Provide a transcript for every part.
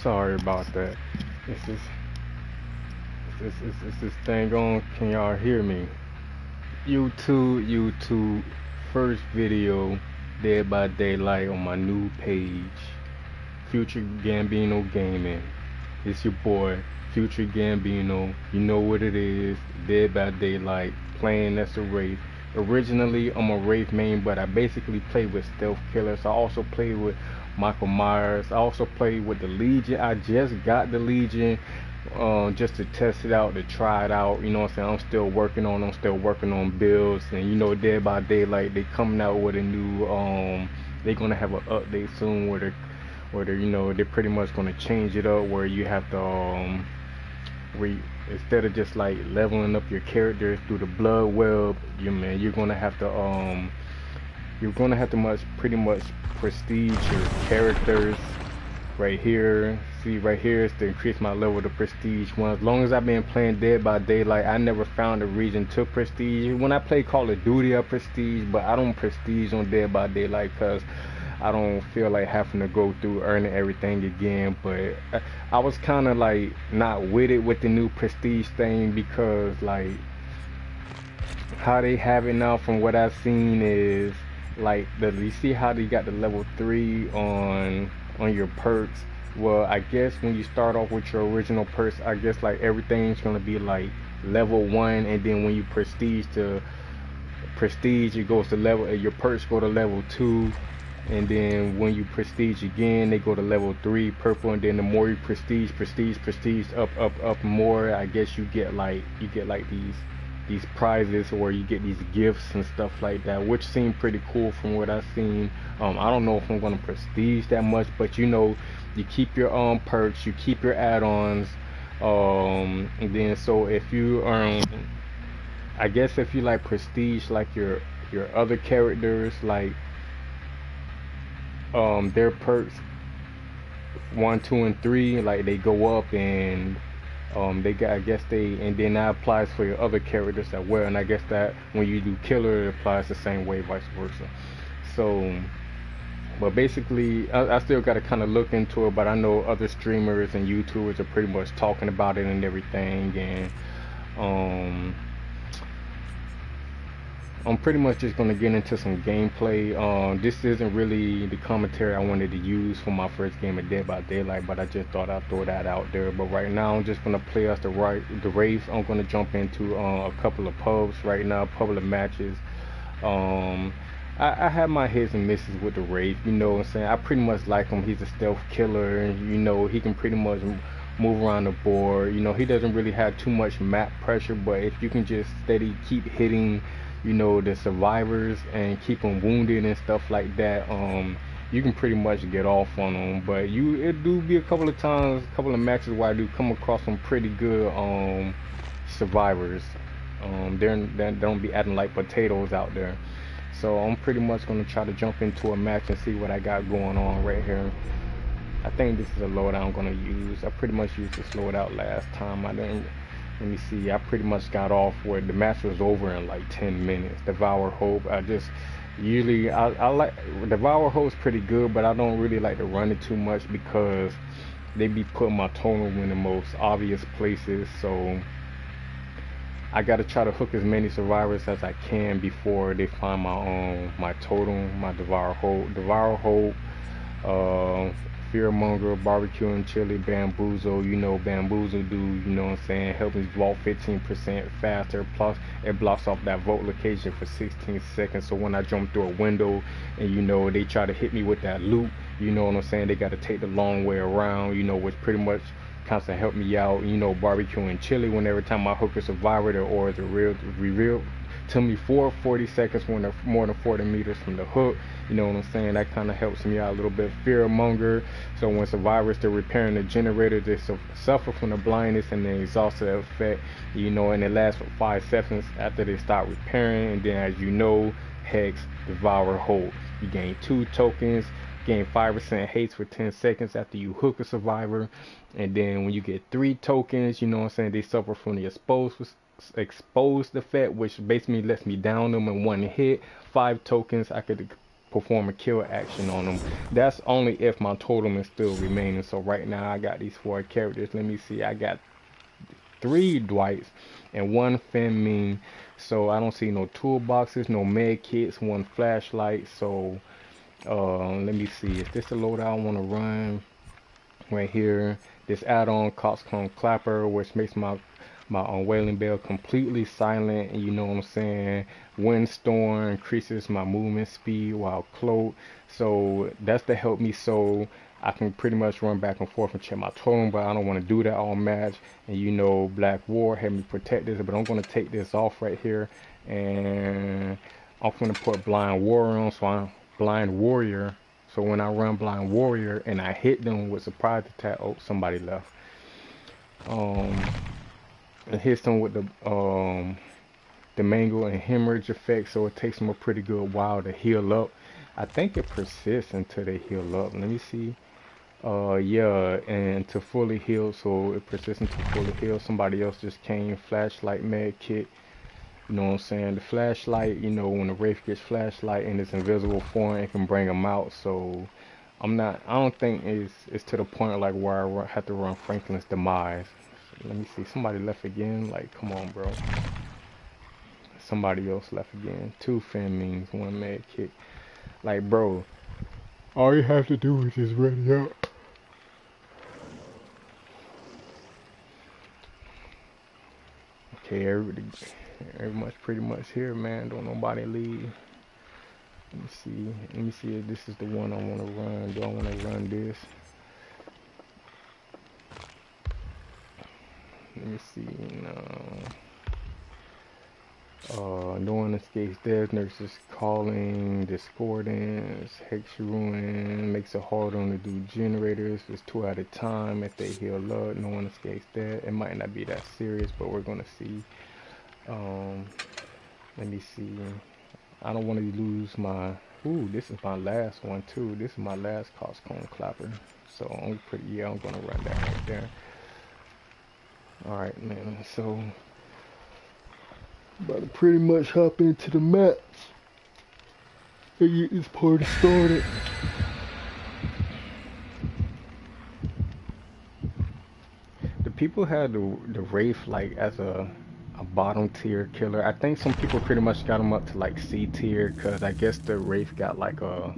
sorry about that. It's this, it's this thing on. Can y'all hear me? YouTube, first video, Dead by Daylight on my new page, Future Gambino Gaming. It's your boy, Future Gambino. You know what it is, Dead by Daylight, playing as a Wraith. Originally, I'm a Wraith main, but I basically play with stealth killers. I also play with Michael Myers. I also play with the Legion. I just got the Legion just to test it out, to try it out. You know what I'm saying? I'm still working on builds. And you know, Dead by Daylight, they coming out with a new they're gonna have an update soon where you know, they're pretty much gonna change it up where you have to instead of just like leveling up your characters through the blood web, you're gonna have to pretty much prestige your characters. Right here, see right here is to increase my level to prestige one. As long as I've been playing Dead by Daylight, I never found a reason to prestige. When I play Call of Duty, I prestige, but I don't prestige on Dead by Daylight because I don't feel like having to go through earning everything again. But I was kind of like not with it with the new prestige thing, because like how they have it now, from what I've seen, is like you see how they got the level 3 on your perks. Well, I guess when you start off with your original perks, I guess like everything's gonna be like level 1, and then when you prestige to prestige, it goes to level, your perks go to level 2, and then when you prestige again, they go to level 3 purple. And then the more you prestige up more, I guess you get like these prizes, or you get these gifts and stuff like that, which seem pretty cool from what I've seen. I don't know if I'm gonna prestige that much, but you know, you keep your perks, you keep your add-ons, and then so if you I guess if you like prestige like your other characters, like their perks 1, 2, and 3, like they go up, and they got, I guess and then that applies for your other characters as well. And I guess that when you do killer, it applies the same way, vice versa. So, but basically, I still got to kind of look into it. But I know other streamers and YouTubers are pretty much talking about it and everything, and I'm pretty much just going to get into some gameplay. This isn't really the commentary I wanted to use for my first game of Dead by Daylight, but I just thought I'd throw that out there. But right now, I'm just going to play as the Wraith. I'm going to jump into a couple of pubs right now, a couple of matches. I have my hits and misses with the Wraith, you know what I'm saying? I pretty much like him. He's a stealth killer, and you know, he can pretty much move around the board. You know, he doesn't really have too much map pressure, but if you can just steady keep hitting, you know, the survivors and keep them wounded and stuff like that, you can pretty much get off on them. But it do be a couple of times, a couple of matches where I do come across some pretty good survivors. They don't be acting like potatoes out there. So I'm pretty much gonna try to jump into a match and see what I got going on right here. I think this is a loadout I'm gonna use. I pretty much used this loadout last time. I didn't. Let me see, I pretty much got off where the match was over in like 10 minutes. Devour Hope, I like Devour Hope's pretty good, but I don't really like to run it too much because they be putting my totem in the most obvious places. So I gotta try to hook as many survivors as I can before they find my totem, my Devour Hope, Fearmonger, Barbecue and Chili, Bamboozle. You know, Bamboozle do, you know what I'm saying, help me vault 15% faster, plus it blocks off that vault location for 16 seconds. So when I jump through a window and, you know, they try to hit me with that loot, you know what I'm saying, they got to take the long way around, you know, which pretty much kind of help me out. You know, Barbecue and Chili, whenever time I hook a survivor, their aura is revealed to me for 40 seconds when they're more than 40 meters from the hook. You know what I'm saying? That kind of helps me out a little bit. Fearmonger, so when survivors are repairing the generator, they suffer from the blindness and the exhausted effect, you know, and it lasts for 5 seconds after they start repairing. And then, as you know, Hex, Devour, Hope. You gain 2 tokens, gain 5% haste for 10 seconds after you hook a survivor. And then when you get 3 tokens, you know what I'm saying, they suffer from the exposed effect, which basically lets me down them in one hit. 5 tokens, I could perform a kill action on them. That's only if my totem is still remaining. So right now I got these 4 characters. Let me see. I got 3 Dwights and 1 Finn Ming. So I don't see no toolboxes, no med kits, 1 flashlight. So let me see. Is this the loadout I want to run? Right here, this add-on Coxcomb Clapper, which makes my wailing bell completely silent. You know what I'm saying? Windstorm increases my movement speed while cloak. So that's to help me so I can pretty much run back and forth and check my totem, but I don't want to do that all match. And you know, Black War had me protect this, but I'm going to take this off right here, and I'm going to put Blind Warrior on. So I'm Blind Warrior. So when I run Blind Warrior and I hit them with surprise attack, oh, somebody left. It hits them with the mangle and hemorrhage effect, so it takes them a pretty good while to heal up. I think it persists until they heal up. Let me see. Yeah, and to fully heal, so it persists until fully heal. Somebody else just came. Flashlight med kit. You know what I'm saying? The flashlight, you know, when the Wraith gets flashlight in its invisible form, it can bring them out. So I don't think it's to the point like where I have to run Franklin's demise. Let me see. Somebody left again. Like, come on, bro. Somebody else left again. 2 Finn Mings, 1 med kit. Like, bro, all you have to do is just ready up. Okay, everyone's pretty much here, man. Don't nobody leave. Let me see if this is the one I want to run. Do I want to run this? Let me see. No one escapes death. Nurses calling. Discordance. Hex ruin. Makes it hard on to do generators. It's 2 at a time. If they heal up, no one escapes death. It might not be that serious, but we're gonna see. Let me see. I don't want to lose my. Ooh, this is my last one too. This is my last Coxcomb Clapper. So I'm gonna run that right there. Alright, man, so about to pretty much hop into the match and get this party started. The people had the Wraith like as a bottom tier killer. I think some people pretty much got him up to like C tier, because I guess the Wraith got like a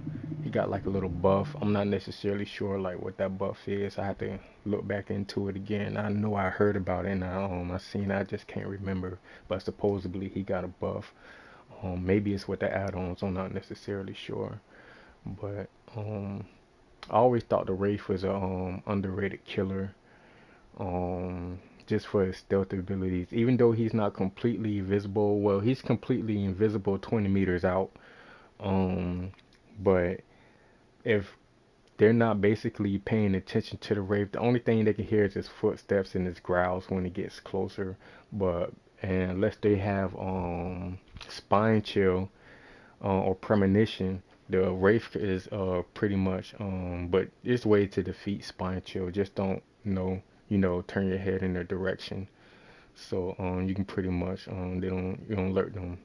little buff. I'm not necessarily sure like what that buff is. I have to look back into it again. I know I heard about it and I seen it, I just can't remember, but supposedly he got a buff. Maybe it's with the add-ons, I'm not necessarily sure, but I always thought the Wraith was a underrated killer, just for his stealth abilities. Even though he's not completely invisible, well, he's completely invisible 20 meters out, but if they're not basically paying attention to the Wraith, the only thing they can hear is his footsteps and his growls when he gets closer. But unless they have spine chill or premonition, the Wraith is pretty much but there's a way to defeat spine chill. Just don't turn your head in their direction. So you can pretty much you don't alert them.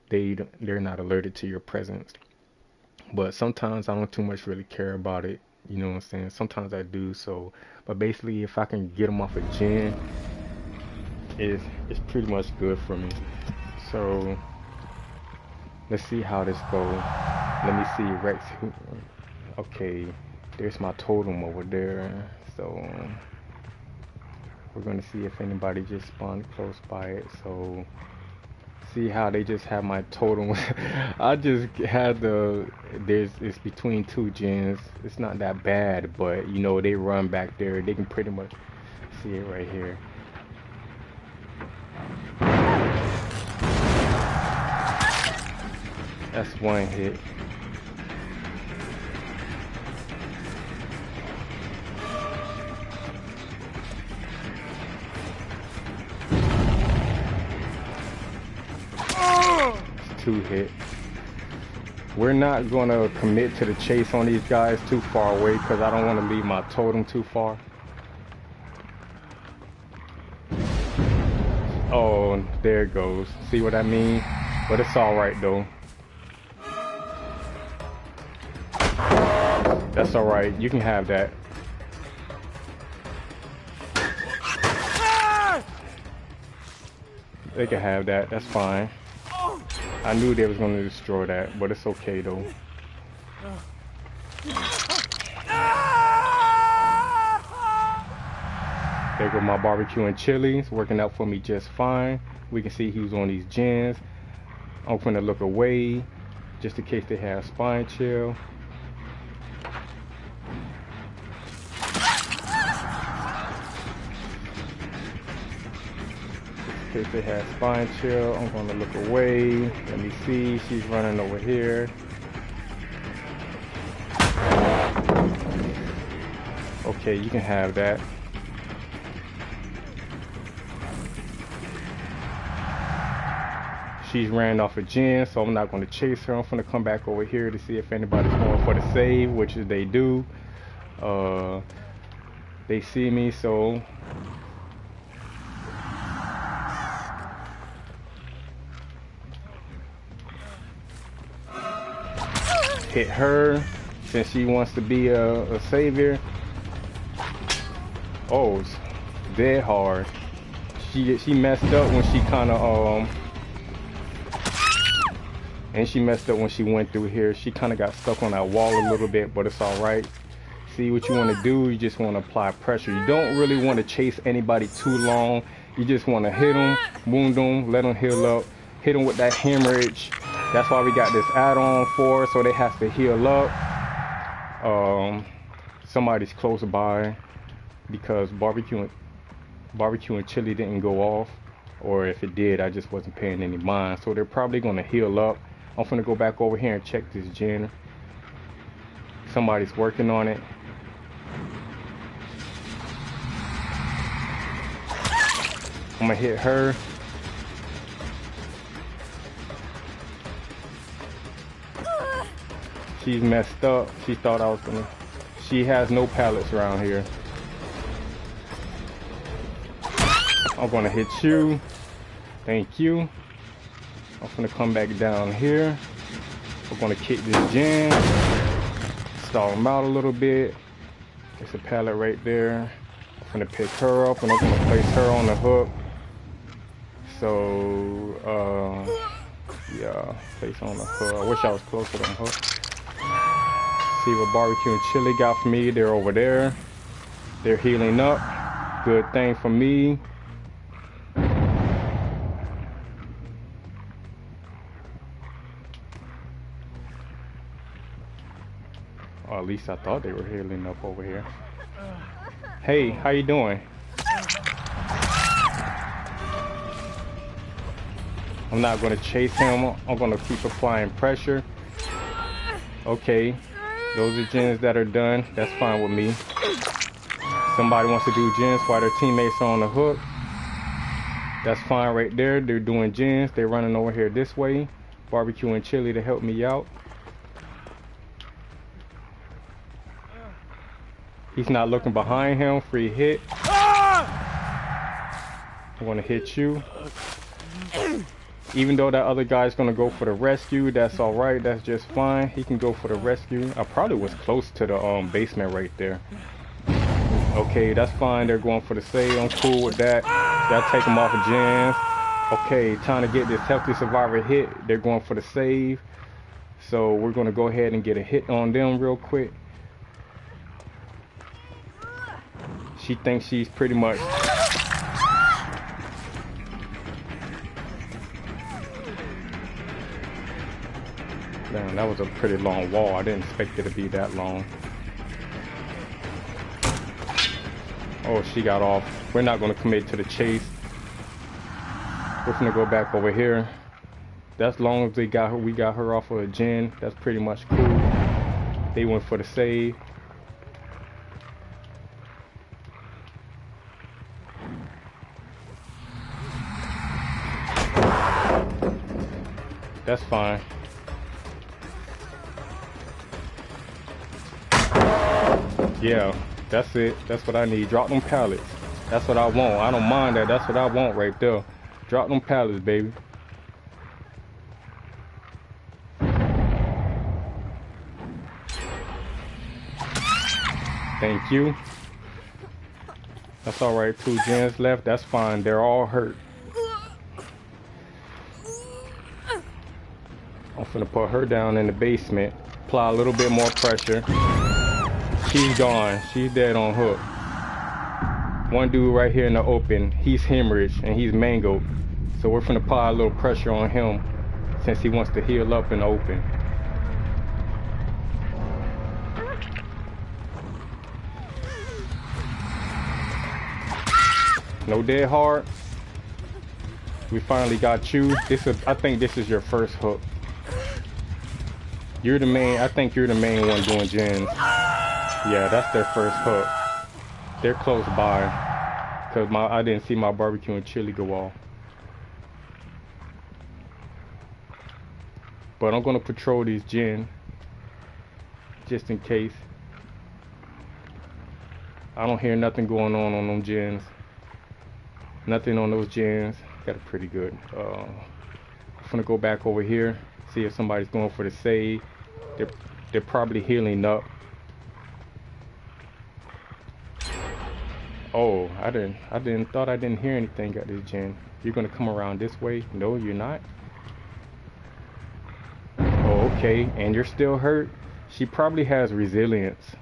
They're not alerted to your presence. But sometimes I don't too much really care about it, you know what I'm saying? Sometimes I do. So, but basically, if I can get them off a gen, it's pretty much good for me. So let's see how this goes. Let me see Rex. Okay, there's my totem over there. So we're gonna see if anybody just spawned close by it. So see how they just have my totem. I just had it's between 2 gens. It's not that bad, but you know, they run back there. They can pretty much see it right here. That's 1 hit. It's 2 hit. We're not going to commit to the chase on these guys too far away, because I don't want to leave my totem too far. Oh, there it goes. See what I mean? But it's alright though. That's alright. You can have that. They can have that. That's fine. I knew they was going to destroy that, but it's okay though. There go my barbecue and chilies, working out for me just fine. We can see he was on these gens. I'm gonna look away, just in case they have spine chill. In case they have spine chill, I'm gonna look away. Let me see, she's running over here. Okay, you can have that. She's ran off a gen, so I'm not going to chase her. I'm going to come back over here to see if anybody's going for the save, which is they do. They see me, so hit her since she wants to be a savior. Oh, it's dead hard. She messed up when she kind of and she messed up when she went through here. She kind of got stuck on that wall a little bit, but it's all right. See, what you want to do, you just want to apply pressure. You don't really want to chase anybody too long. You just want to hit them, wound them, let them heal up, hit them with that hemorrhage. That's why we got this add-on for, so they have to heal up. Somebody's close by because barbecue and chili didn't go off, or if it did, I just wasn't paying any mind. So they're probably going to heal up. I'm gonna go back over here and check this gen. Somebody's working on it. I'm gonna hit her. She's messed up. She thought I was gonna. She has no pallets around here. I'm gonna hit you. Thank you. I'm gonna come back down here. We're gonna kick this gen. Stall him out a little bit. There's a pallet right there. I'm gonna pick her up and I'm gonna place her on the hook. So, yeah, place on the hook. I wish I was closer to the hook. See what barbecue and chili got for me. They're over there. They're healing up. Good thing for me. Or at least I thought they were healing up over here. Hey, how you doing? I'm not going to chase him. I'm going to keep applying pressure. Okay, those are gens that are done. That's fine with me. Somebody wants to do gens while their teammates are on the hook. That's fine right there. They're doing gens. They're running over here this way. Barbecue and chili to help me out. He's not looking behind him. Free hit. I want to hit you. Even though that other guy's going to go for the rescue, that's all right. That's just fine. He can go for the rescue. I probably was close to the basement right there. Okay, that's fine. They're going for the save. I'm cool with that. Y'all take them off of gens. Okay, trying to get this healthy survivor hit. They're going for the save. So we're going to go ahead and get a hit on them real quick. She thinks she's pretty much... Damn, that was a pretty long wall. I didn't expect it to be that long. Oh, she got off. We're not going to commit to the chase. We're going to go back over here. That's long as we got her off of a gen. That's pretty much cool. They went for the save. That's fine. Yeah, that's it. That's what I need. Drop them pallets. That's what I want. I don't mind that. That's what I want right there. Drop them pallets, baby. Thank you. That's alright. 2 gens left. That's fine. They're all hurt. I'm finna put her down in the basement. Apply a little bit more pressure. She's gone. She's dead on hook. One dude right here in the open, he's hemorrhaged and he's mangled. So we're finna apply a little pressure on him since he wants to heal up in the open. No dead hard. We finally got you. I think this is your first hook. You're the main, I think you're the main one doing gens. Yeah, that's their first hook. They're close by. Cause I didn't see my barbecue and chili go off. But I'm gonna patrol these gens. Just in case. I don't hear nothing going on them gens. Nothing on those gens. Got it pretty good. I'm gonna go back over here. See if somebody's going for the save. They're probably healing up. Oh, I didn't hear anything at this gen. You're gonna come around this way? No, you're not. Oh, okay. And you're still hurt? She probably has resilience.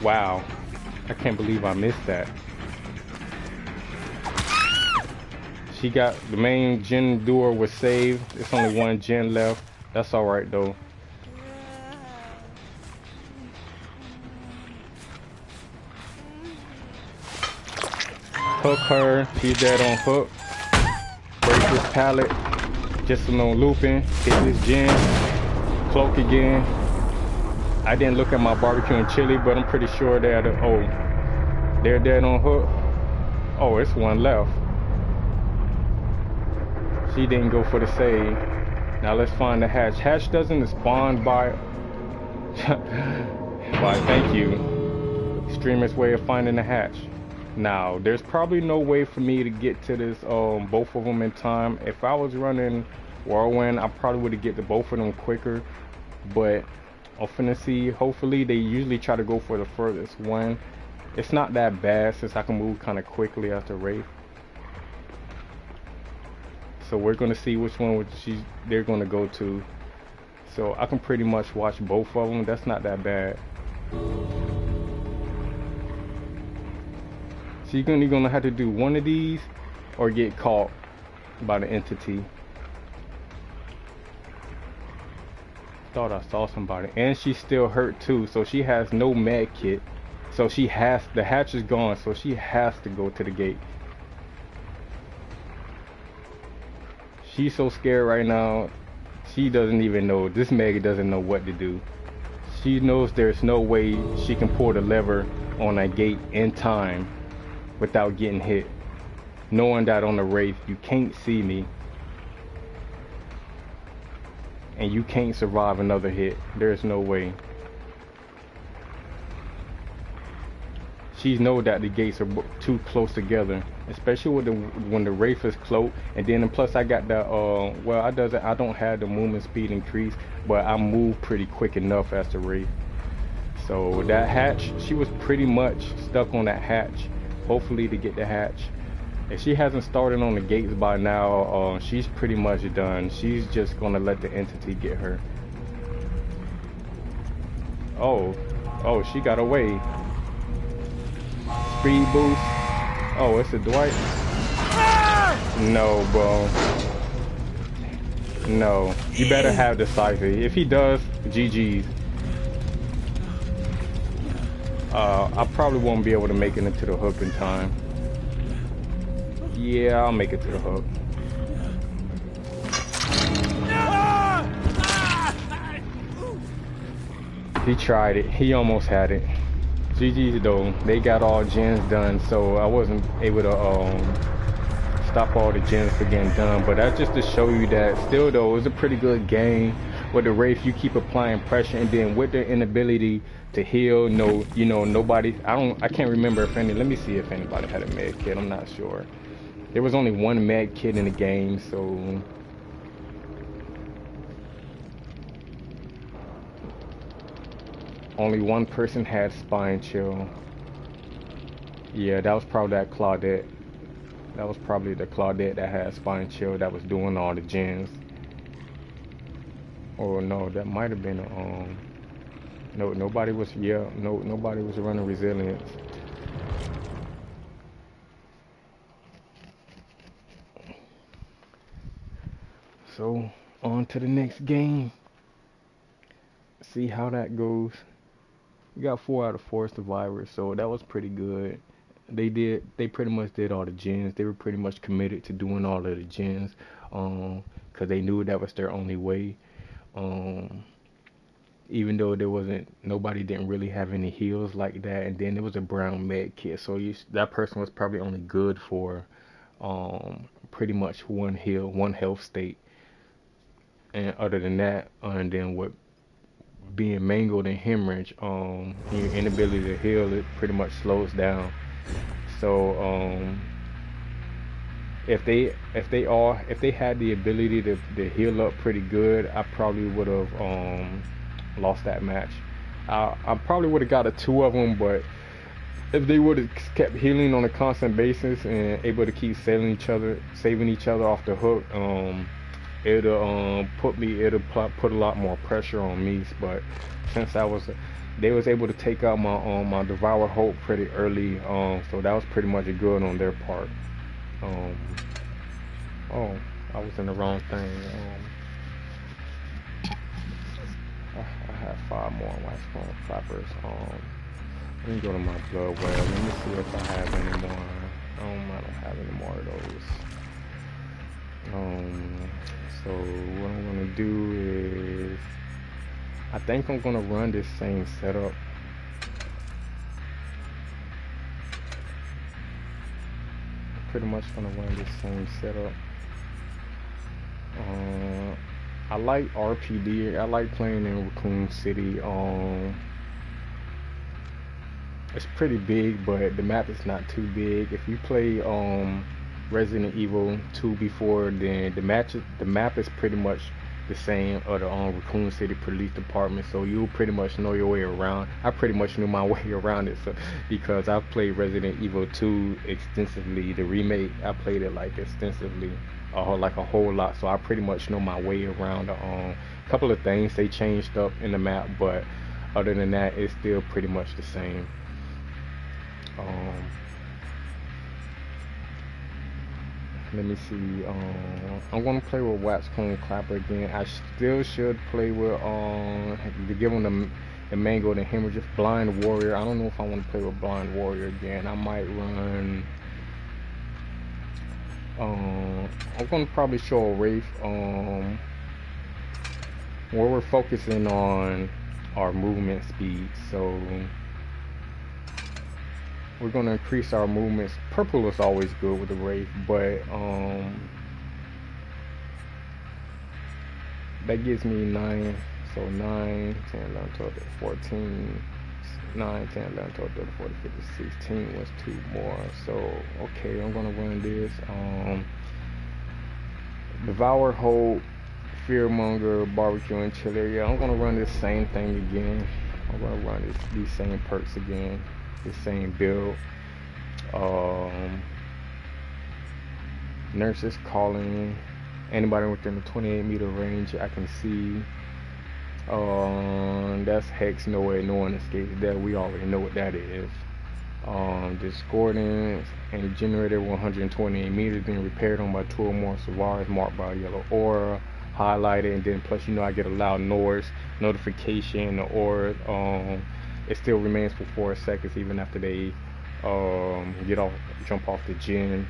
Wow. I can't believe I missed that. She got the main gen doer was saved. It's only 1 gen left. That's alright though. Hook her. She's dead on hook. Break this pallet. Just a little looping. Hit this gen. Cloak again. I didn't look at my barbecue and chili, but I'm pretty sure they're they're dead on hook. Oh, it's 1 left. She didn't go for the save. Now let's find the hatch. Hatch doesn't spawn by thank you. Extremist way of finding the hatch. Now, there's probably no way for me to get to this both of them in time. If I was running Whirlwind, I probably would have get to both of them quicker. But I'm finna see, hopefully they usually try to go for the furthest one. It's not that bad since I can move kind of quickly after Wraith. So we're gonna see which one they're gonna go to. So I can pretty much watch both of them. That's not that bad. So you're gonna have to do one of these or get caught by the entity. Thought I saw somebody, and she's still hurt too. So she has no med kit. So the hatch is gone. So she has to go to the gate. She's so scared right now, she doesn't even know. This Meg doesn't know what to do. She knows there's no way she can pull the lever on that gate in time without getting hit. Knowing that on the Wraith, you can't see me. And you can't survive another hit. There's no way. She knows that the gates are too close together, especially with when the Wraith is cloaked, and then plus I got the well, I don't have the movement speed increase, but I move pretty quick enough as the Wraith. So that hatch, she was pretty much stuck on that hatch. Hopefully to get the hatch. If she hasn't started on the gates by now, she's pretty much done. She's just gonna let the entity get her. Oh, she got away. Speed boost. Oh, it's a Dwight. No, bro. No. You better have the Cypher. If he does, GG's. I probably won't be able to make it into the hook in time. Yeah, I'll make it to the hook. He tried it. He almost had it. GG's though. They got all gens done, so I wasn't able to stop all the gens from getting done. But that's just to show you that still though, it's a pretty good game. With the Wraith, you keep applying pressure, and then with their inability to heal, nobody. I can't remember if any. Let me see if anybody had a med kit. I'm not sure. There was only one med kit in the game, so only one person had spine chill. Yeah, that was probably that Claudette. That was probably the Claudette that had spine chill that was doing all the gens. Or no, that might have been no, nobody was, yeah, no, nobody was running resilience. So on to the next game. See how that goes. We got 4 out of 4 survivors, so that was pretty good. They pretty much did all the gens. They were pretty much committed to doing all of the gens, cause they knew that was their only way. Um, Even though there wasn't, nobody didn't really have any heals like that, and then there was a brown med kit, so that person was probably only good for pretty much one heal, one health state, and other than that, and then with being mangled and hemorrhage, your inability to heal, it pretty much slows down. So if they had the ability to heal up pretty good, I probably would have lost that match. I probably would have got a 2 of them, but if they would have kept healing on a constant basis and able to keep saving each other off the hook, it'll put a lot more pressure on me. But since they was able to take out my Devour Hope pretty early, so that was pretty much a good on their part. Um, oh, I was in the wrong thing. I have 5 more wax phone clappers. Let me go to my blood well. Let me see if I have any more. I don't have any more of those. So what I'm gonna do is, I think I'm gonna run this same setup. Pretty much gonna run this same setup. I like RPD. I like playing in Raccoon City. It's pretty big, but the map is not too big. If you play Resident Evil 2 before, then the map is pretty much the same of the Raccoon City Police Department, so you'll pretty much know your way around. I pretty much knew my way around it, so because I've played Resident Evil 2 extensively, the remake I played it like extensively, like a whole lot. So I pretty much know my way around. Couple of things they changed up in the map, but other than that, it's still pretty much the same. Let me see. I'm gonna play with Wax Cone Clapper again. I still should play with to give him the Mango, the Hemorrhage, Blind Warrior. I don't know if I want to play with Blind Warrior again. I might run. I'm gonna probably show a Wraith. Where we're focusing on our movement speed, so we're going to increase our movements. Purple is always good with the Wraith, but that gives me 9, so 9, 10, 11, 12, 14, 9, 10, 11, 12, 13, 14, 15, 16 was 2 more, so okay, I'm going to run this. Devour Hope, Fearmonger, Barbecue, and Chili. Yeah, I'm going to run this same thing again. I'm going to run these same perks again. The same build. Nurses calling. Anybody within the 28-meter range I can see. That's Hex. No way, no one escapes that. We already know what that is. Discordance and generator 128 meters being repaired on by 2 or more survivors marked by a yellow aura, highlighted, and then plus I get a loud noise notification. The aura it still remains for 4 seconds even after they jump off the gen.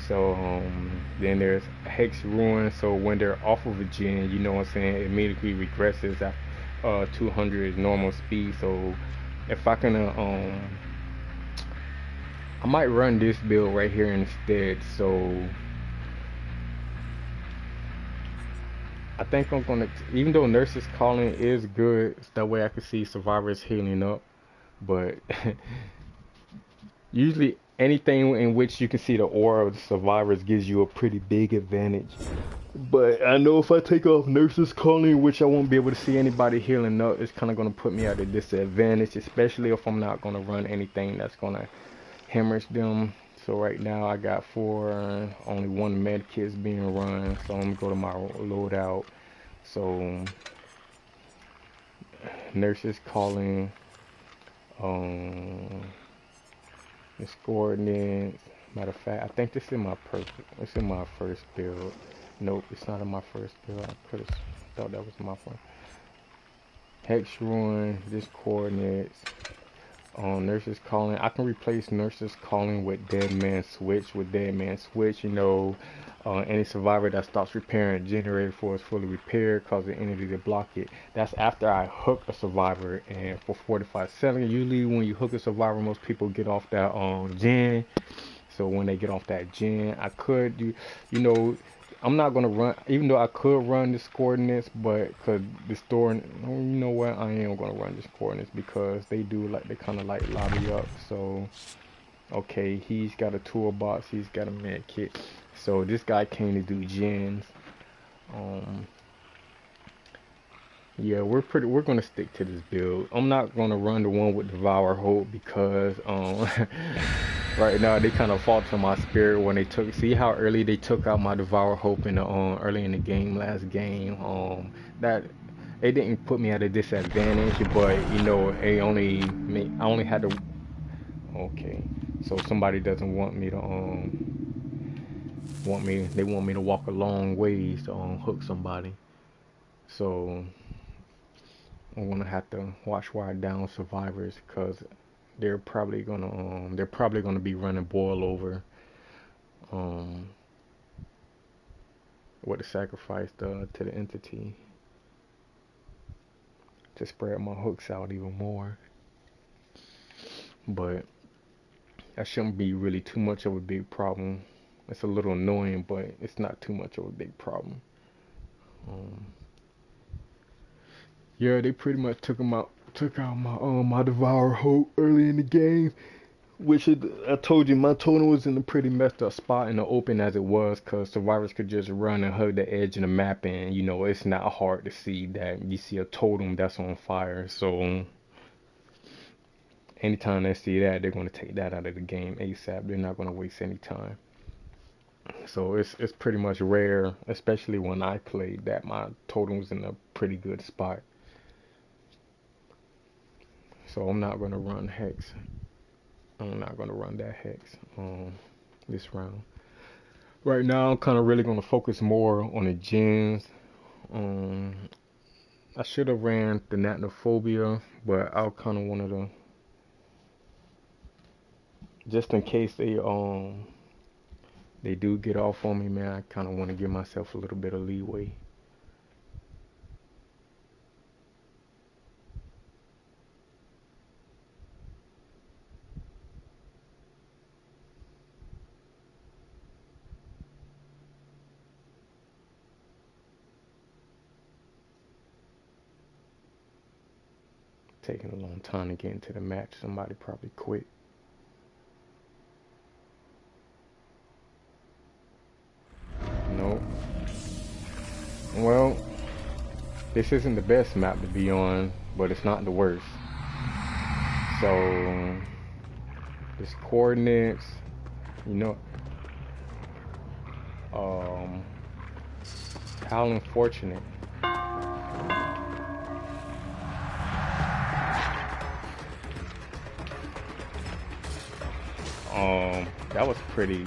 So then there's Hex Ruin, so when they're off of a gen, you know what I'm saying, it immediately regresses at 200 normal speed. So if I can I might run this build right here instead. So I think I'm gonna, even though Nurses Calling is good, that way I can see survivors healing up, but usually anything in which you can see the aura of the survivors gives you a pretty big advantage. But I know if I take off Nurse's Calling, which I won't be able to see anybody healing up, it's kind of going to put me at a disadvantage, especially if I'm not going to run anything that's going to hemorrhage them. So right now I got 4, only 1 med kit's being run, so I'm going to go to my loadout. So Nurse's Calling, this coordinates. Matter of fact, I think this is my it's in my first build. Nope, it's not in my first build. I could have thought that was my one. Hex Ruin, this coordinates. Nurse's Calling. I can replace Nurse's Calling with Dead Man Switch. With Dead Man Switch, you know, any survivor that stops repairing a generator before it's fully repaired causes the entity to block it. That's after I hook a survivor, and for 45 seconds. Usually when you hook a survivor, most people get off that gen. So when they get off that gen, I could you know, I'm not gonna run, even though I could run this coordinates, but cause the store, you know what, I am gonna run this coordinates because they do like, they kind of like lobby up. So okay, he's got a toolbox, he's got a med kit. So this guy came to do gens. Yeah, we're gonna stick to this build. I'm not gonna run the one with Devour Hope because right now they kind of falter my spirit when they took. See how early they took out my Devour Hope in the early in the game, last game. That it didn't put me at a disadvantage, but you know, I only had to. Okay, so somebody doesn't want me to they want me to walk a long ways to hook somebody. So I'm gonna have to watch where I down survivors because they're probably gonna be running boil over what the sacrifice does to the entity to spread my hooks out even more. But that shouldn't be really too much of a big problem. It's a little annoying, but it's not too much of a big problem. Yeah, they pretty much took out my Devour Hope early in the game, which I told you my totem was in a pretty messed up spot in the open as it was, cause survivors could just run and hug the edge of the map, and you know it's not hard to see that you see a totem that's on fire. So anytime they see that, they're gonna take that out of the game ASAP. They're not gonna waste any time. So it's pretty much rare, especially when I played, that my totem was in a pretty good spot. So I'm not gonna run Hex. I'm not gonna run that Hex this round. Right now I'm kinda really gonna focus more on the gens. I should have ran the Thanatophobia, but I kinda wanted to, just in case they do get off on me, man, I kinda wanna give myself a little bit of leeway. Taking a long time to get into the match. Somebody probably quit. Nope. Well, this isn't the best map to be on, but it's not the worst. So, this coordinates, you know, how unfortunate. That was pretty.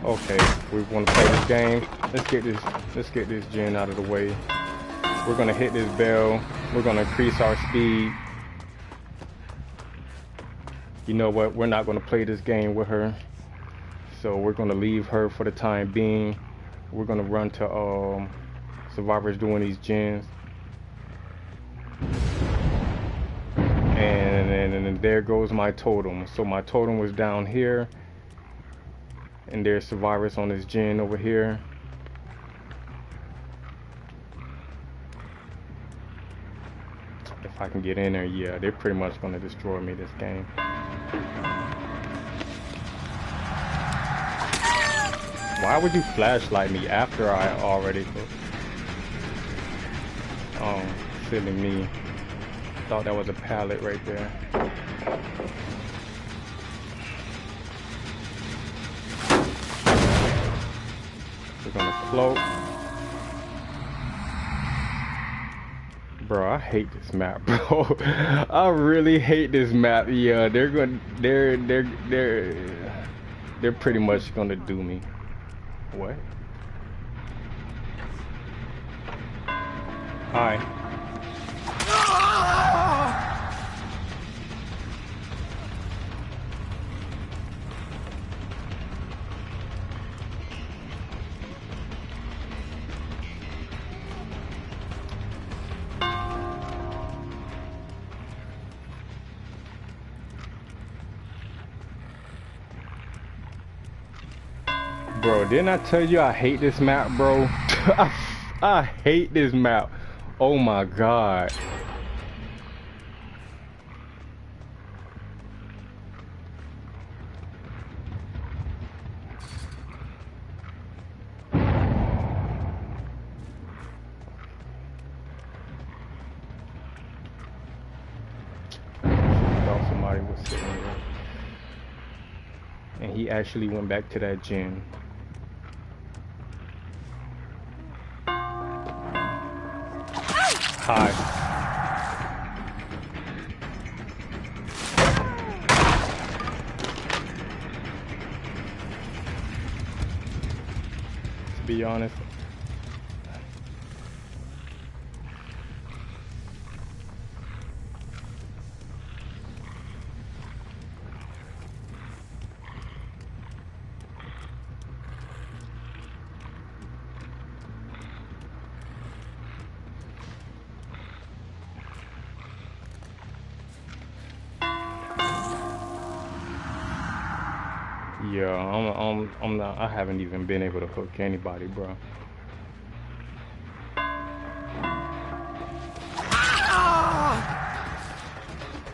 Okay, we want to play this game. Let's get this gen out of the way. We're gonna hit this bell. We're gonna increase our speed. You know what? We're not gonna play this game with her. So we're gonna leave her for the time being. We're gonna run to survivors doing these gens. And there goes my totem. So my totem was down here. And there's survivors on this gen over here. If I can get in there, yeah, they're pretty much gonna destroy me this game. Why would you flashlight me after I already... Oh, silly me. Thought that was a pallet right there. We're gonna float. Bro, I hate this map, bro. I really hate this map. Yeah, they're pretty much gonna do me. What? Hi. Bro, didn't I tell you I hate this map, bro? I hate this map. Oh my god. Thought somebody was sitting there. And he actually went back to that gym. Hi. To be honest, yeah, I'm not. I haven't even been able to hook anybody, bro.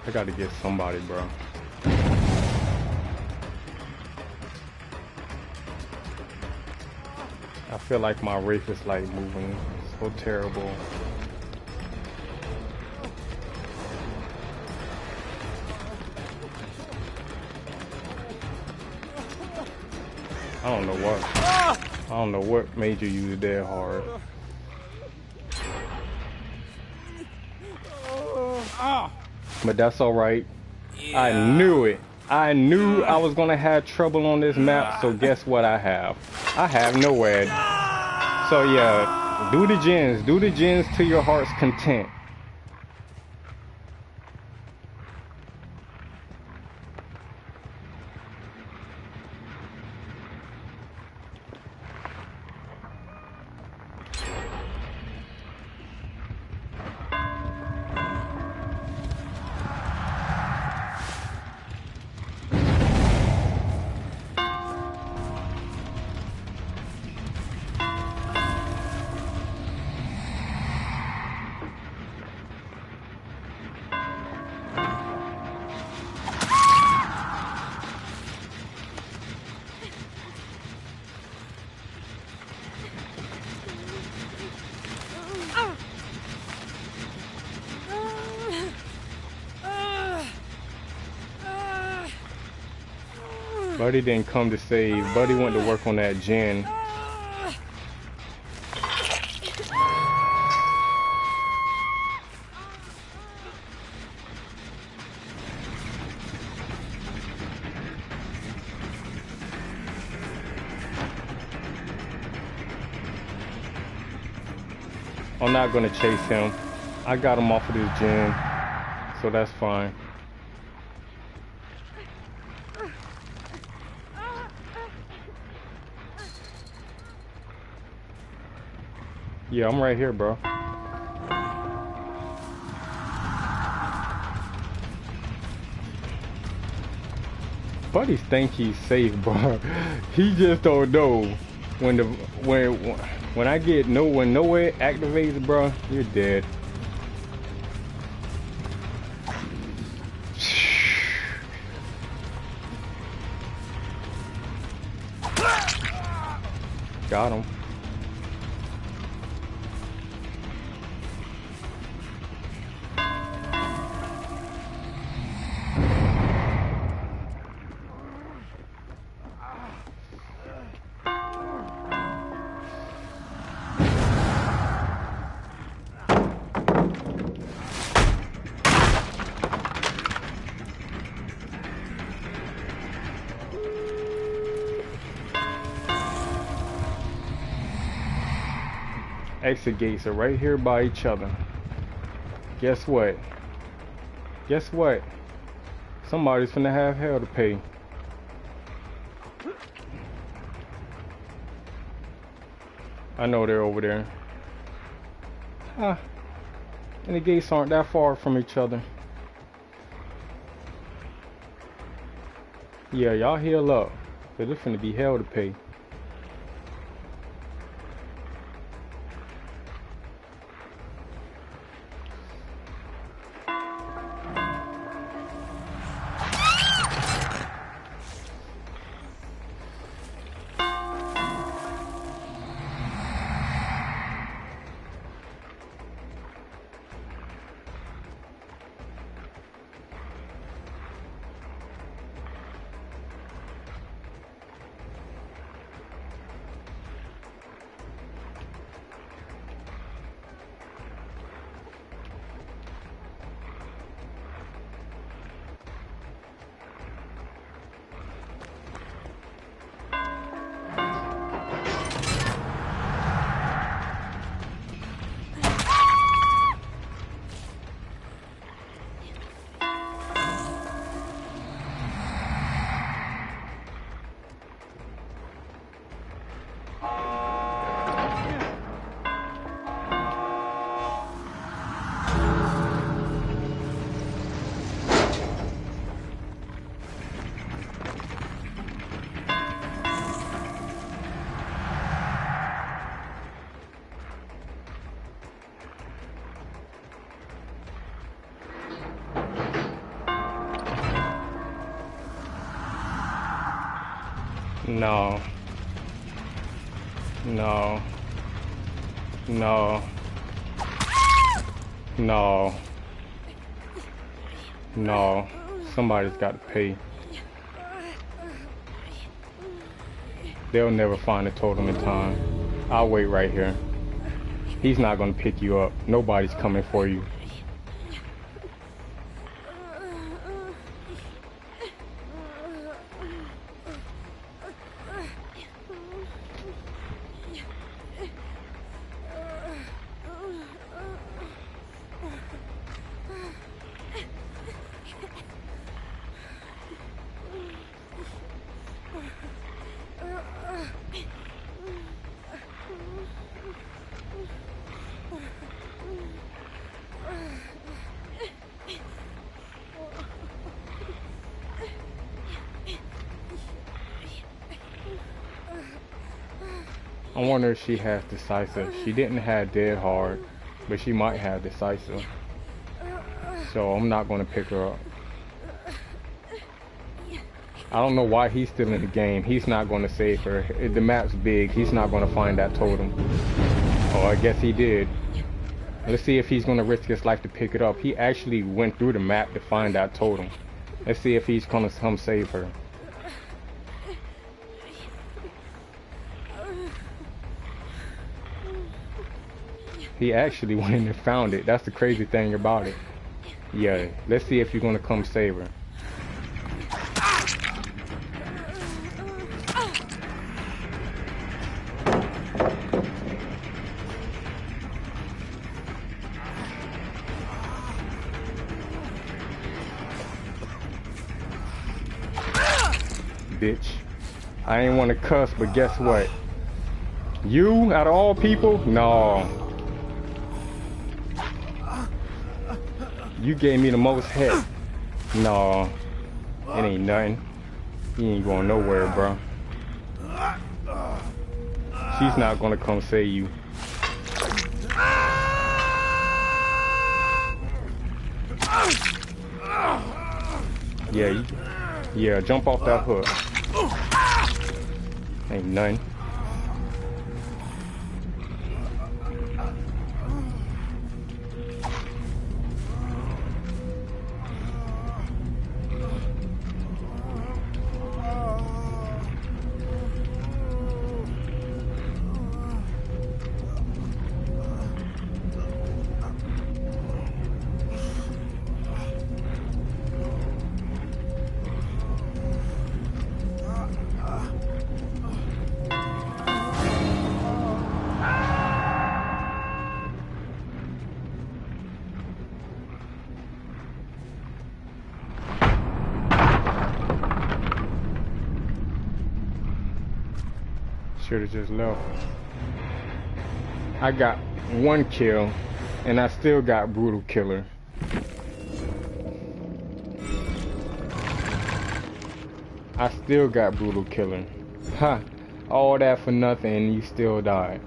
I gotta get somebody, bro. I feel like my Wraith is like moving so terrible. I don't know what made you use it that hard. But that's alright. Yeah. I knew it. I knew I was gonna have trouble on this map, so guess what I have? I have nowhere. So yeah, do the gens to your heart's content. Buddy didn't come to save. Buddy went to work on that gen. I'm not gonna chase him. I got him off of this gen, so that's fine. Yeah, I'm right here, bro. Buddy think he's safe, bro. He just don't know when I get when nowhere activates, bro, you're dead. Got him. Exit gates are right here by each other. Guess what? Guess what? Somebody's finna have hell to pay. I know they're over there. Huh. And the gates aren't that far from each other. Yeah, y'all heal up. Cause it's finna be hell to pay. No. No. No. No. No. Somebody's got to pay. They'll never find a totem in time. I'll wait right here. He's not gonna pick you up. Nobody's coming for you. I wonder if she has decisive. She didn't have dead hard, but she might have decisive. So I'm not going to pick her up. I don't know why he's still in the game. He's not going to save her. The map's big. He's not going to find that totem. Oh, I guess he did. Let's see if he's going to risk his life to pick it up. He actually went through the map to find that totem. Let's see if he's going to come save her. He actually went in and found it. That's the crazy thing about it. Yeah, let's see if you're gonna come save her. Bitch. I ain't want to cuss, but guess what? You, out of all people? No. You gave me the most hit. No, it ain't nothing. He ain't going nowhere, bro. She's not gonna come save you. Yeah, yeah, jump off that hook. Ain't nothing. should have just left. I got 1 kill, and I still got brutal killer. I still got brutal killer. Ha! All that for nothing, and you still died.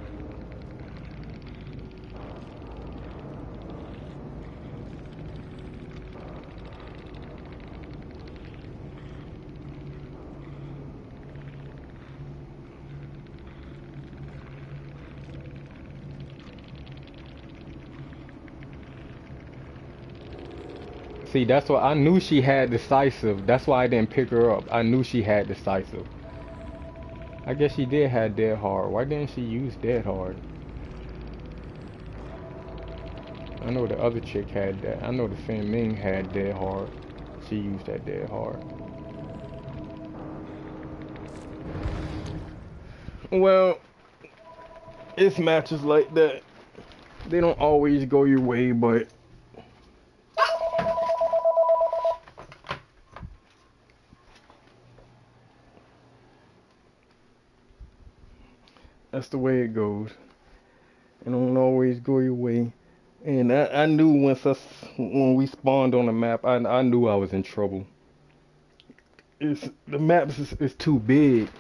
See, that's why I knew she had decisive. That's why I didn't pick her up. I knew she had decisive. I guess she did have dead hard. Why didn't she use dead hard? I know the other chick had that. I know the Fan Ming had dead hard. She used that dead hard. Well, it's matches like that. They don't always go your way, but that's the way it goes. It don't always go your way. And I knew when we spawned on the map, I knew I was in trouble. The map is too big.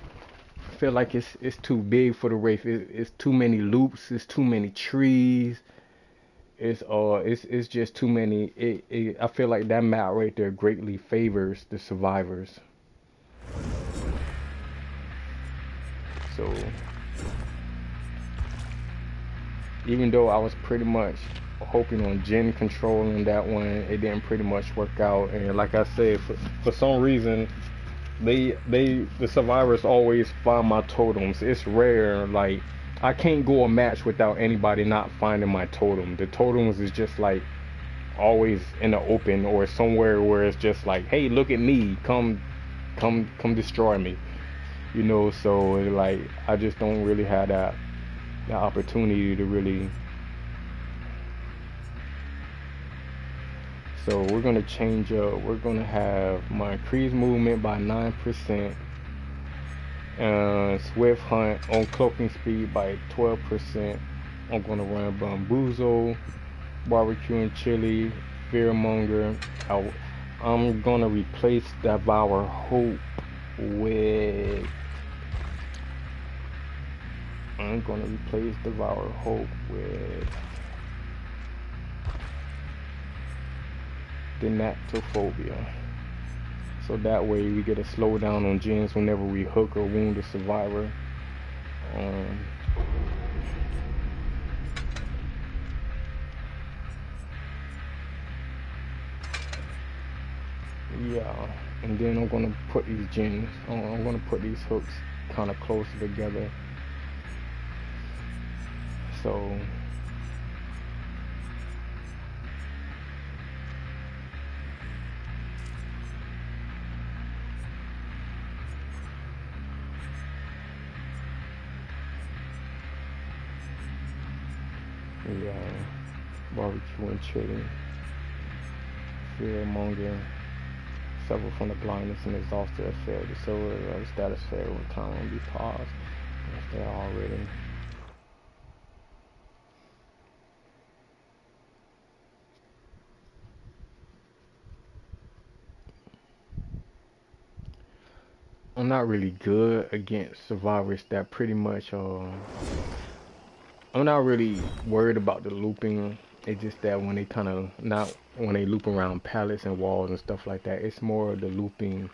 I feel like it's too big for the Wraith. It's too many loops. It's too many trees. It's just too many. I feel like that map right there greatly favors the survivors. So even though I was pretty much hoping on Jin controlling that one, it didn't pretty much work out. And like I said, for some reason, the survivors always find my totems. It's rare. Like, I can't go a match without anybody not finding my totem. The totems is just like always in the open or somewhere where it's just like, hey, look at me, come destroy me, you know. So like, I just don't really have that opportunity to really. So we're gonna change up. We're gonna have my increased movement by 9%, swift hunt on cloaking speed by 12%. I'm gonna run bamboozle, barbecue and chili, fearmonger. I'm gonna replace devour hope with. I'm gonna replace devour hope with Thanatophobia. So that way we get a slowdown on gens whenever we hook or wound a survivor. Yeah, and then I'm gonna put these gens. I'm gonna put these hooks kind of closer together. So yeah, barbecue and chili, fearmonger, suffer from the blindness and exhausted affair. The silver status fair will time will be paused. If they're already. I'm not really good against survivors that pretty much I'm not really worried about the looping. It's just that when they kind of not when they loop around pallets and walls and stuff like that. It's more the looping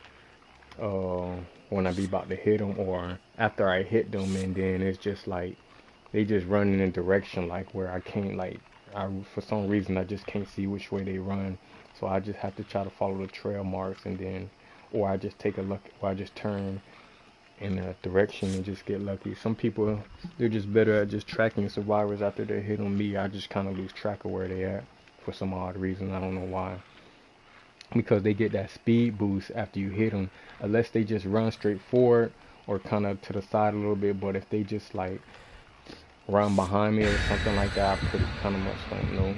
when I be about to hit them or after I hit them, and then it's just like they just run in a direction like where I can't for some reason I just can't see which way they run. So I just have to try to follow the trail marks, and then or I just take a look or I just turn in a direction and just get lucky. Some people, they're just better at just tracking survivors after they hit on me. I just kind of lose track of where they at for some odd reason. I don't know why. Because they get that speed boost after you hit them, unless they just run straight forward or kind of to the side a little bit. But if they just like run behind me or something like that, I pretty kind of much don't know.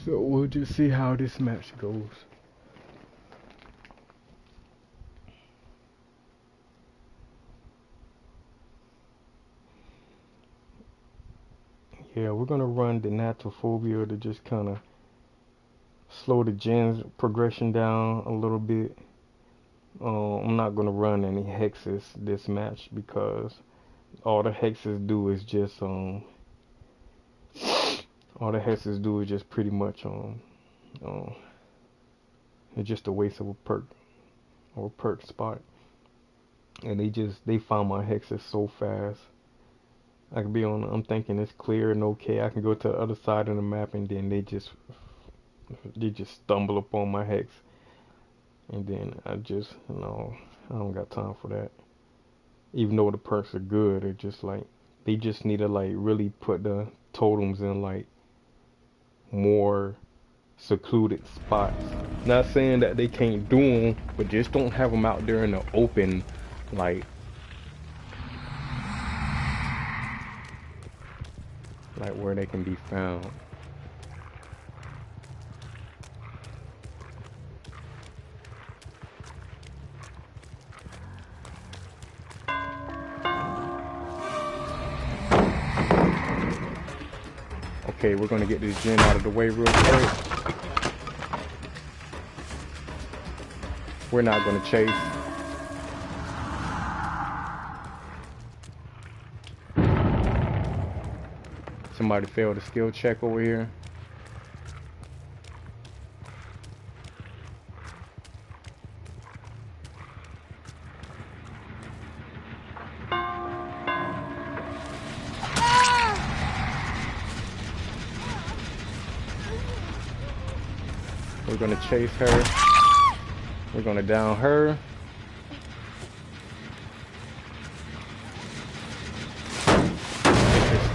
So we'll just see how this match goes. Yeah, we're gonna run the Natophobia to just kind of slow the gen's progression down a little bit. I'm not gonna run any hexes this match because all the hexes do is just pretty much it's just a waste of a perk or a perk spot, and they found my hexes so fast. I can be on. I'm thinking it's clear and okay. I can go to the other side of the map, and then they just stumble upon my hex, and then I don't got time for that. Even though the perks are good, it's just like they just need to like really put the totems in like more secluded spots. Not saying that they can't do them, but just don't have them out there in the open, like where they can be found. Okay, we're gonna get this gen out of the way real quick. We're not gonna chase. Somebody failed a skill check over here. We're gonna chase her. We're gonna down her.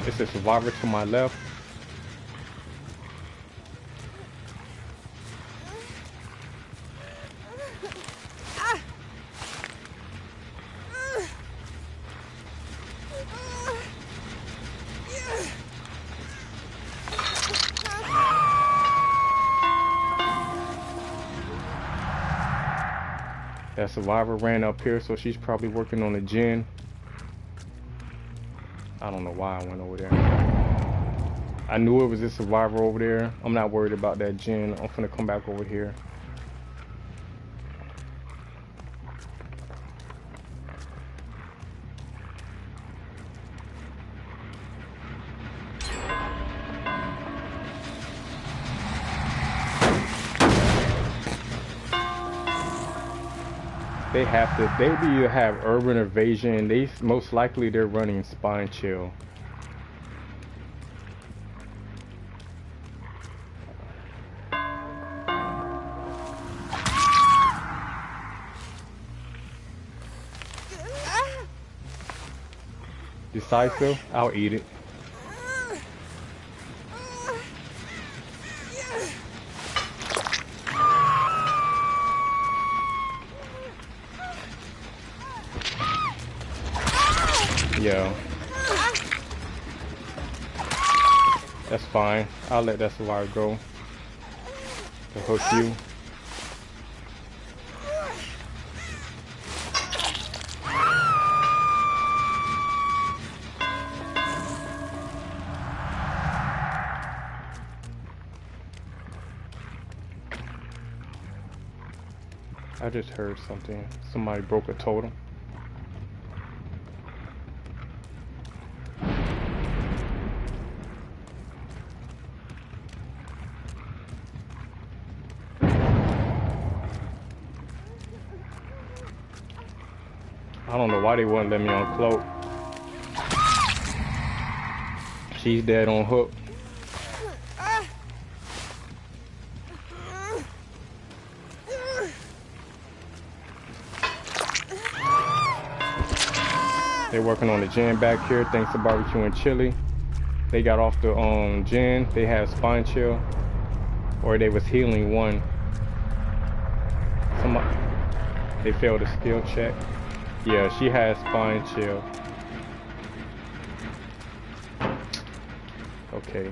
It's a survivor to my left. That survivor ran up here, so she's probably working on the gen. I don't know why I went over there. I knew it was a survivor over there. I'm not worried about that gen. I'm finna come back over here. They either have urban evasion. Most likely they're running spine chill. Decisive, I'll eat it. Yo. That's fine. I'll let that survivor go. To hook you. I just heard something. Somebody broke a totem. I don't know why they wouldn't let me on cloak. She's dead on hook. They're working on the gen back here thanks to barbecue and chili. They got off the gen. They had spine chill, or they was healing one. They failed a skill check. Yeah, she has spine chill. Okay.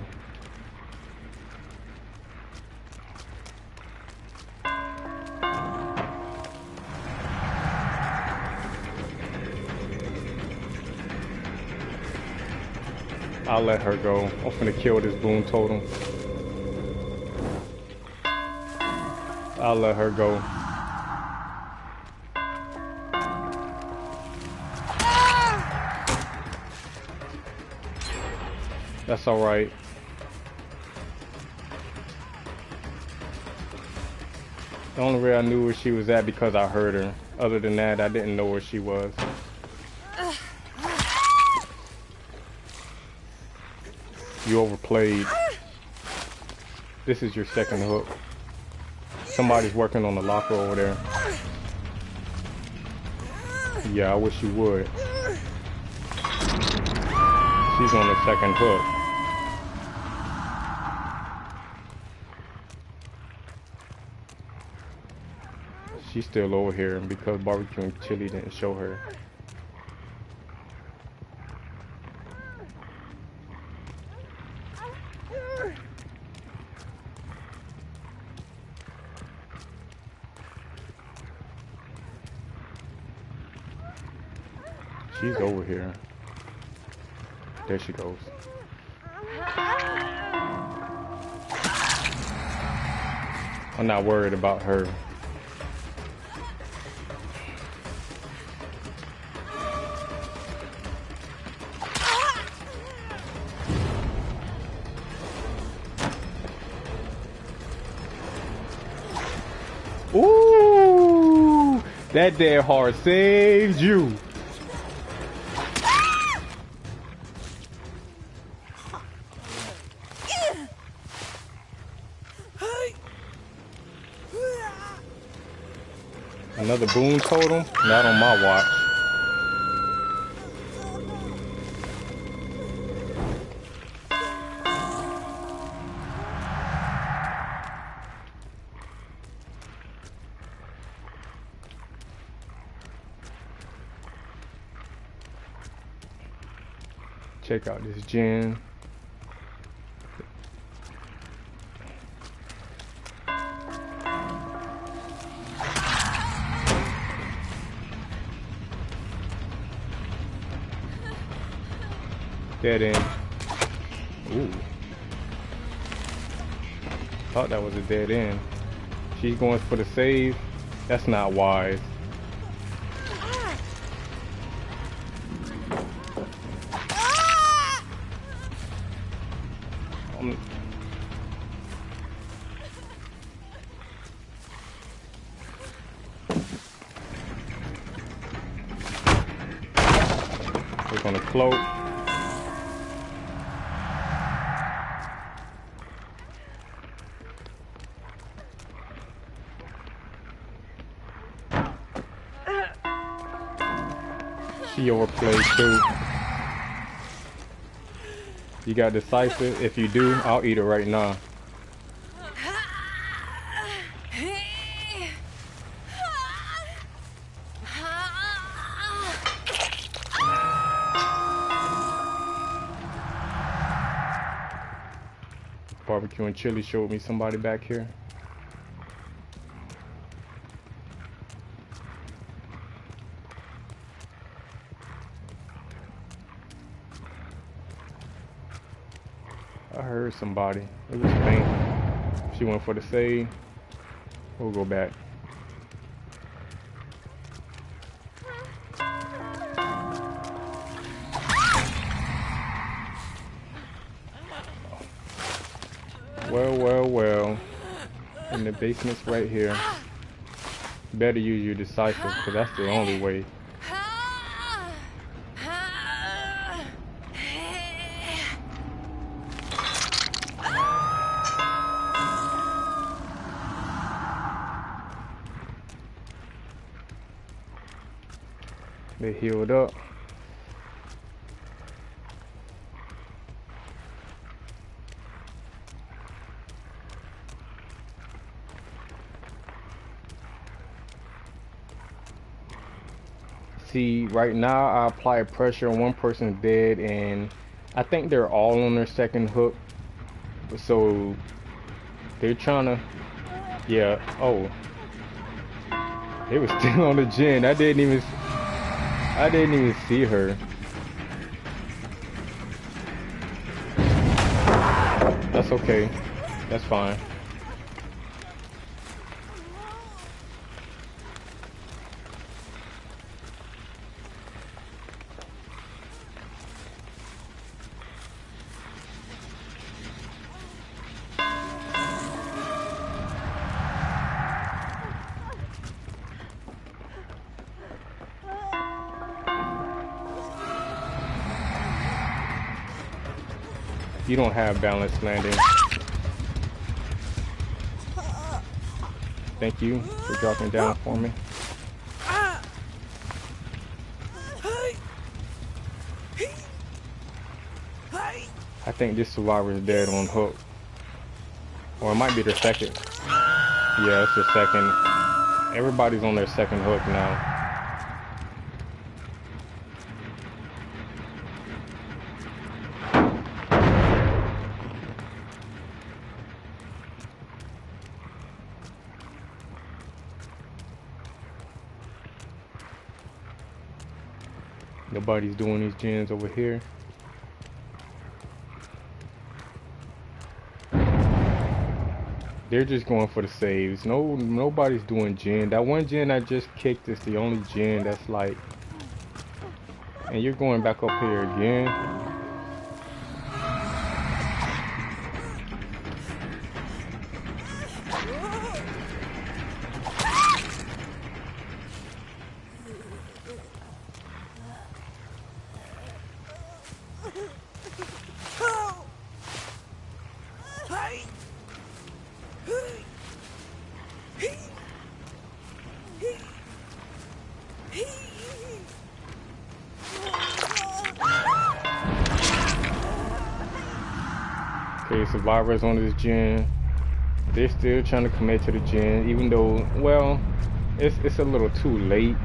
I'll let her go. I'm finna kill this boon totem. I'll let her go. That's alright. The only way I knew where she was at because I heard her. Other than that, I didn't know where she was. You overplayed. This is your second hook. Somebody's working on the locker over there. Yeah, I wish you would. She's on the second hook. She's still over here because barbecue and chili didn't show her. She's over here. There she goes. I'm not worried about her. Ooh! That dead hard saved you. Another boon totem? Not on my watch. Check out this gen. Dead end. Ooh. Thought that was a dead end. She's going for the save. That's not wise. We're gonna cloak. She overplayed too. You got decisive? If you do, I'll eat it right now. Barbecue and chili showed me somebody back here. I heard somebody. It was faint. She went for the save. We'll go back. Well. And the basement's right here. Better use your decisive, because that's the only way. They healed up. See, right now I apply pressure and one person's dead, and I think they're all on their second hook. So they're trying to, yeah. Oh, they was still on the gen. I didn't even see her. That's okay. That's fine. You don't have balanced landing. Thank you for dropping down for me. I think this survivor is dead on hook. Or it might be their second. Yeah, it's their second. Everybody's on their second hook now. Nobody's doing these gens over here. They're just going for the saves. Nobody's doing gen. That one gen I just kicked is the only gen that's like. And you're going back up here again. Okay, survivors on this gen. They're still trying to commit to the gen, even though, well, it's a little too late.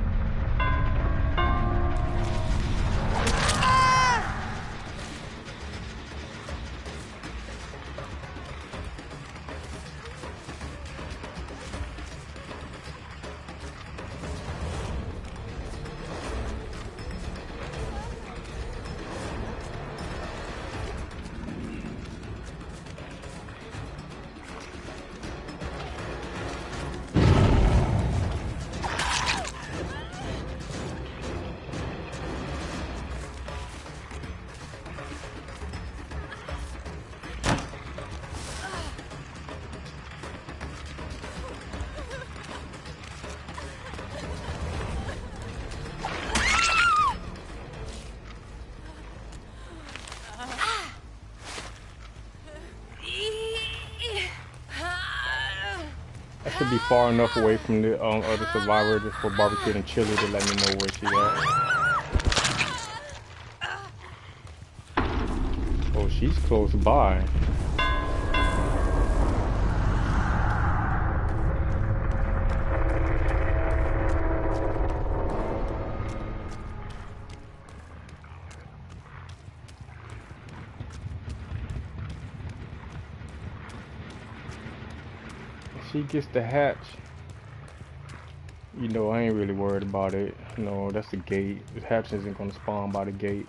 I should be far enough away from the other survivor just for barbecue and chili to let me know where she's at. Oh, she's close by. She gets the hatch. You know, I ain't really worried about it. No, that's the gate. The hatch isn't gonna spawn by the gate.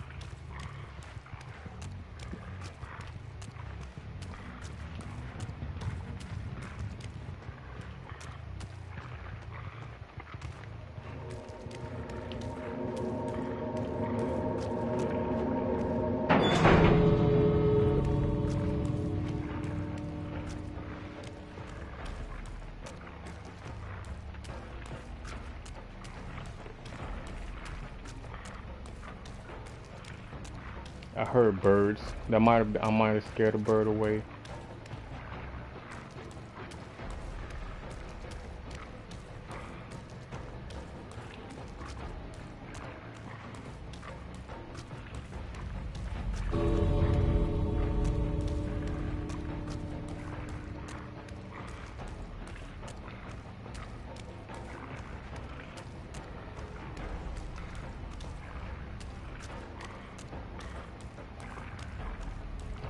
I heard birds. I might have scared a bird away.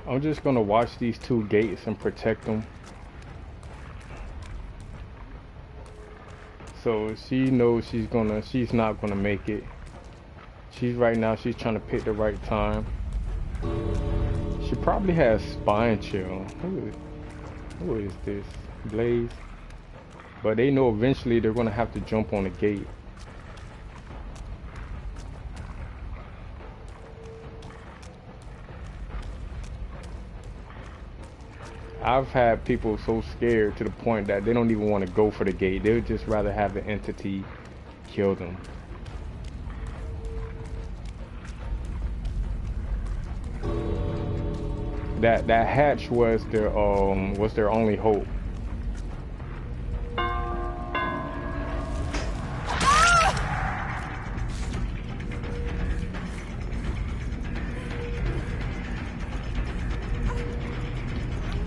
I'm just gonna watch these two gates and protect them. So she knows she's not gonna make it. She's trying to pick the right time. She probably has spine chill. Who is this? Blaze. But they know eventually they're gonna have to jump on the gate. I've had people so scared to the point that they don't even want to go for the gate. They would just rather have the entity kill them. That hatch was their only hope.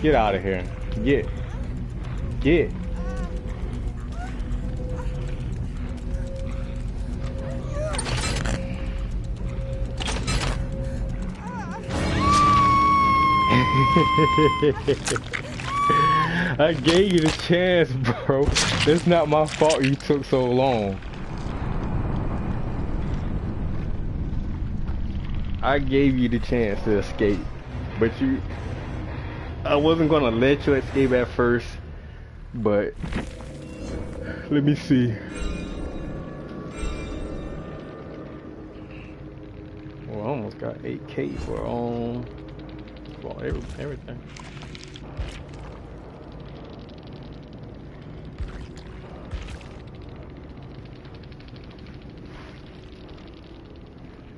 Get out of here. Get. I gave you the chance, bro. It's not my fault you took so long. I gave you the chance to escape, but I wasn't gonna let you escape at first, but let me see. Well, I almost got 8K for everything.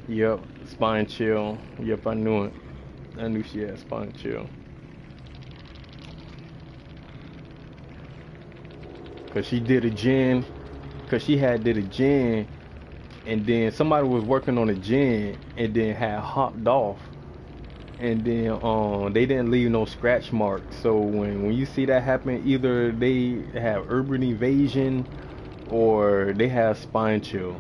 Yep, spine chill. Yep, I knew it. I knew she had spine chill. Cause she did a gen, did a gen, and then somebody was working on a gen and then had hopped off, and then they didn't leave no scratch marks. So when you see that happen, either they have urban evasion or they have spine chill.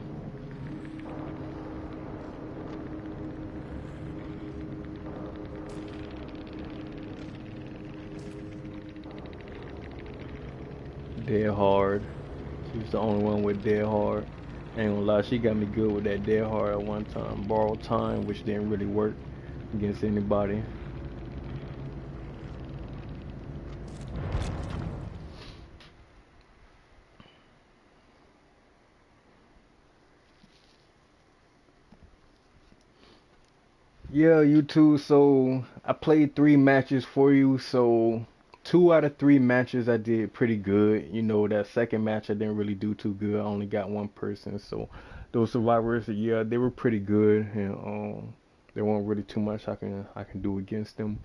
Dead hard. She's the only one with dead hard. Ain't gonna lie, she got me good with that dead hard at one time. Borrowed time, which didn't really work against anybody. Yeah, you too. So I played 3 matches for you. So 2 out of 3 matches I did pretty good. You know, that second match I didn't really do too good. I only got 1 person. So those survivors, yeah, they were pretty good, and there wasn't really too much I can do against them.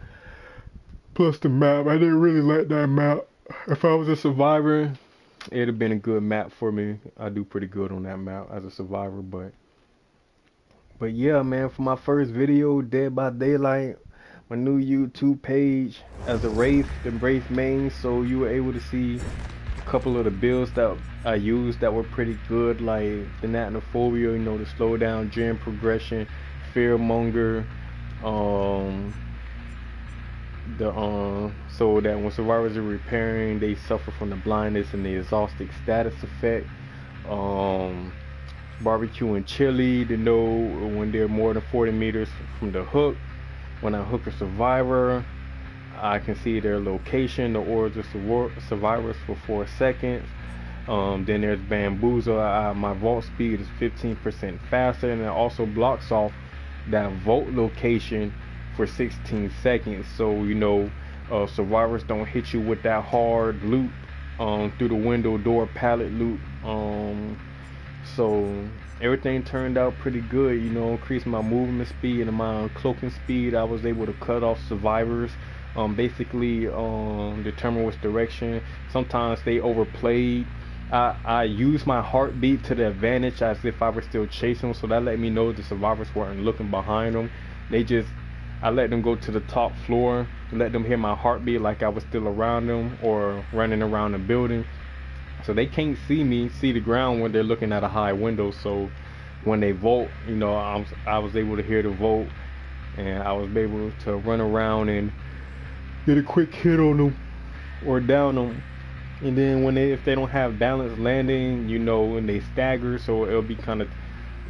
Plus the map, I didn't really like that map. If I was a survivor, it'd have been a good map for me. I do pretty good on that map as a survivor, but yeah, man, for my first video, Dead by Daylight, my new YouTube page as a Wraith, the Wraith main, so you were able to see a couple of the builds that I used that were pretty good, like the Natnophobia, you know, the slow down gen progression, Fearmonger, so that when survivors are repairing, they suffer from the blindness and the exhausted status effect. Barbecue and chili to know when they're more than 40 meters from the hook. When I hook a survivor, I can see their location, the orbs of survivors for 4 seconds. Then there's Bamboozle. My vault speed is 15% faster, and it also blocks off that vault location for 16 seconds. So, you know, survivors don't hit you with that hard loot through the window door pallet loot. So everything turned out pretty good, you know, increased my movement speed and my cloaking speed. I was able to cut off survivors, basically determine which direction. Sometimes they overplayed. I used my heartbeat to the advantage as if I were still chasing them, so that let me know the survivors weren't looking behind them. I let them go to the top floor, let them hear my heartbeat like I was still around them or running around the building. So they can't see the ground when they're looking at a high window. So when they vote, you know, I was able to hear the vote, and I was able to run around and get a quick hit on them or down them. And then if they don't have balanced landing, you know, and they stagger, so it'll be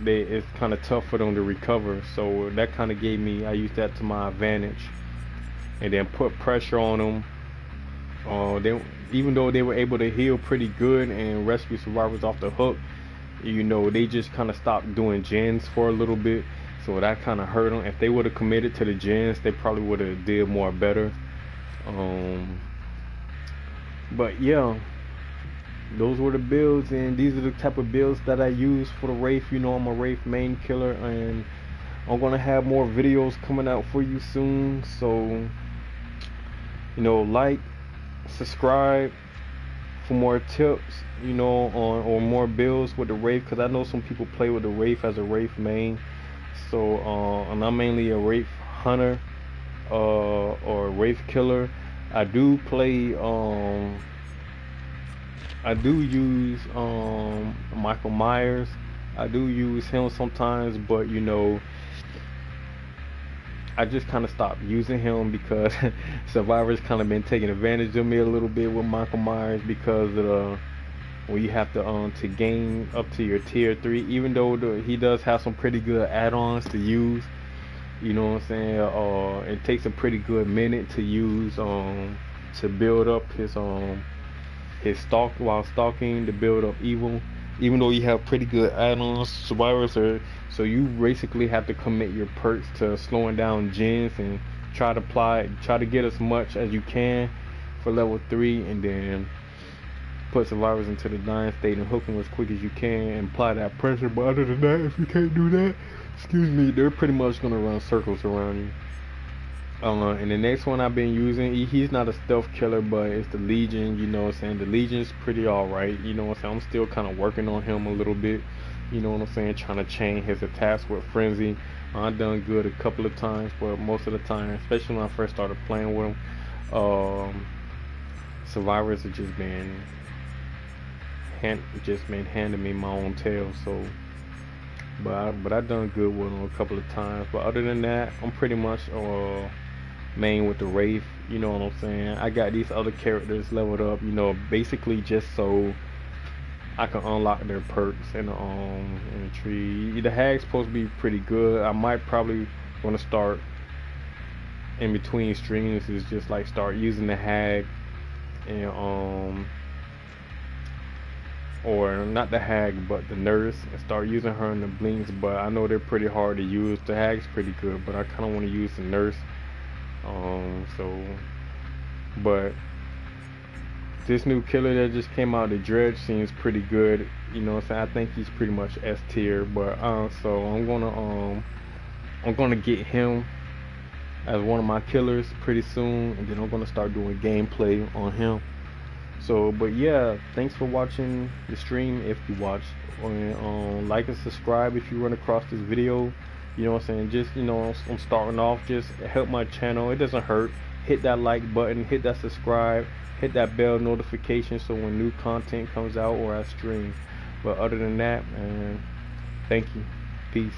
it's kind of tough for them to recover. So that kind of I used that to my advantage. and then put pressure on them. They, even though they were able to heal pretty good and rescue survivors off the hook, you know, they just kind of stopped doing gens for a little bit, so that kind of hurt them. If they would have committed to the gens, they probably would have did more better. But yeah, those were the builds, and these are the type of builds that I use for the Wraith. You know, I'm a Wraith main killer, and I'm gonna have more videos coming out for you soon. So, you know, like, subscribe for more tips, you know, on or more builds with the Wraith, because I know some people play with the Wraith as a Wraith main. So and I'm mainly a Wraith hunter or a Wraith killer. I do play I do use Michael Myers. I do use him sometimes, but you know, I just kind of stopped using him because survivors kind of been taking advantage of me a little bit with Michael Myers, because of when you have to gain up to your tier 3, even though he does have some pretty good add-ons to use, you know what I'm saying, it takes a pretty good minute to use to build up his stalk while stalking, to build up evil, even though you have pretty good add-ons. Survivors are, so you basically have to commit your perks to slowing down gens and try to get as much as you can for level 3, and then put survivors into the dying state and hook them as quick as you can and apply that pressure. But other than that, if you can't do that, excuse me, they're pretty much gonna run circles around you. And the next one I've been using, he's not a stealth killer, but it's the Legion. You know what I'm saying, the Legion's pretty alright, you know what I'm saying. I'm still kind of working on him a little bit, you know what I'm saying, trying to chain his attacks with frenzy. I've done good a couple of times, but most of the time, especially when I first started playing with him, survivors have just been handing me my own tail. So but I done good with him a couple of times. But other than that, I'm pretty much main with the Wraith, you know what I'm saying. I got these other characters leveled up, you know, basically just so I can unlock their perks in the tree. The Hag's supposed to be pretty good. I might probably want to start in between streams is just like start using the Hag, and or not the Hag but the nurse, and start using her in the blinks. But I know they're pretty hard to use. The Hag's pretty good, but I kind of want to use the nurse. But this new killer that just came out, the Dredge, seems pretty good. You know what I'm saying? I think he's pretty much S tier. But so I'm gonna get him as one of my killers pretty soon, and then I'm gonna start doing gameplay on him. So, but yeah, thanks for watching the stream if you watched. Like and subscribe if you run across this video. You know what I'm saying? Just, you know, I'm starting off, just help my channel. It doesn't hurt. Hit that like button, hit that subscribe, hit that bell notification so when new content comes out or I stream. But other than that, thank you. Peace.